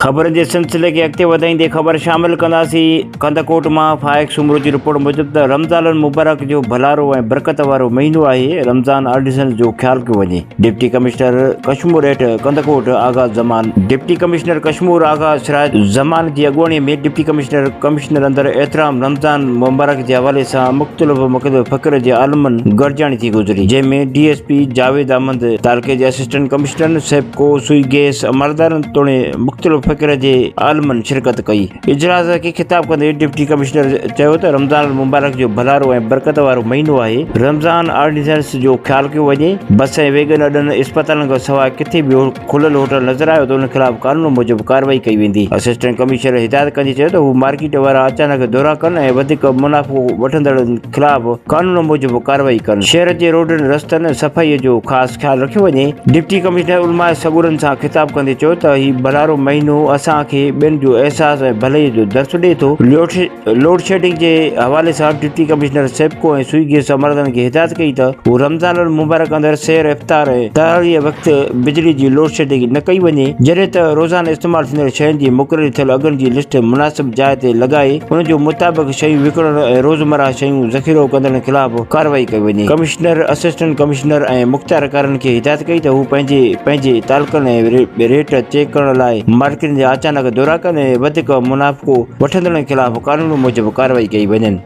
खबर जे सिलसिले खे अॻिते वधाईंदे ख़बर शामिल कंदासीं। कंदकोट मां फाइक सूमर जी रिपोर्ट मुजिब त रमज़ान मुबारक जो भलारो ऐं बरकत वारो महीनो आहे। रमज़ान ऑर्डिनेंस जो ख़्याल कयो वञे। डिप्टी कमिश्नर कशमूर हेठि कंदकोट आगा ज़मान डिप्टी कमिश्नर कशमूर आगा सिराज ज़मान जी अॻुवाणीअ में डिप्टी कमिश्नर अंदरि एतिराम रमज़ान मुबारक जे हवाले सां मुख़्तलिफ़ फ़क़िर जे आलमनि गॾिजाणी थी गुज़री, जंहिंमें DSP जावेद अहमद, तालके जे असिस्टेंट कमिश्नर सेप्को सुई गैस अमलदारनि तोड़े मुख़्तलिफ़ फ़क़िर जे आलमनि शिरकत कई। इजलास खे ख़िताब कंदे डिप्टी कमिश्नर चयो त रमज़ान मुबारक जो भलारो ऐं बरकत वारो महीनो आहे। रमज़ान ऑर्डिनेंस जो ख़्याल कयो वञे। बस ऐं वेगन अॾनि इस्पतालनि खां सवाइ किथे बि खुलियल होटल नज़र आयो त उन ख़िलाफ़ कानून मूजिबि कार्रवाई कई वेंदी। असिस्टेंट कमिश्नर हिदायत कंदे चयो त हू मार्केट वारा अचानक दौरा कनि ऐं वधीक मुनाफ़ो वठंदड़नि ख़िलाफ़ कानून मूजिबि कार्रवाई कनि। शहर जे रोडनि रस्तनि सफ़ाईअ जो ख़ासि ख़्यालु रखियो वञे। डिप्टी कमिश्नर उलमा सगुरनि सां ख़िताब कंदे चयो त हीउ भलारो महीनो असांखे ॿियनि जो अहसास ऐं भलाई जो दर्स ॾिए थो। लोड शेडिंग जे हवाले सां डिप्टी कमिश्नर सेप्को ऐं सुई गैस अमलदारनि खे हिदायत कई त हू रमज़ान मुबारक अंदरि सैर इफ़्तार ऐं तरावीह वक़्तु बिजली जी लोड शेडिंग न कई वञे, जॾहिं त रोज़ाना इस्तेमालु थींदड़ शयुनि जी मुक़ररु थियल अघनि जी लिस्ट मुनासिब जाइ ते लॻाए उन जो मुताबिक़ शयूं विकिणण ऐं रोज़मर्रा शयूं ज़ख़ीरो कंदड़नि ख़िलाफ़ कार्रवाई कई वञे। कमिश्नर असिस्टेंट कमिश्नर ऐं मुख़्तियारकारनि खे हिदायत कई त हू पंहिंजे तालकनि ऐं रेट चेक करण लाइ मार्केट जा अचानक दौरा कनि ऐं वधीक मुनाफ़ो वठंदड़नि ख़िलाफ़ कानून मूजिबि कार्रवाई कई वञनि।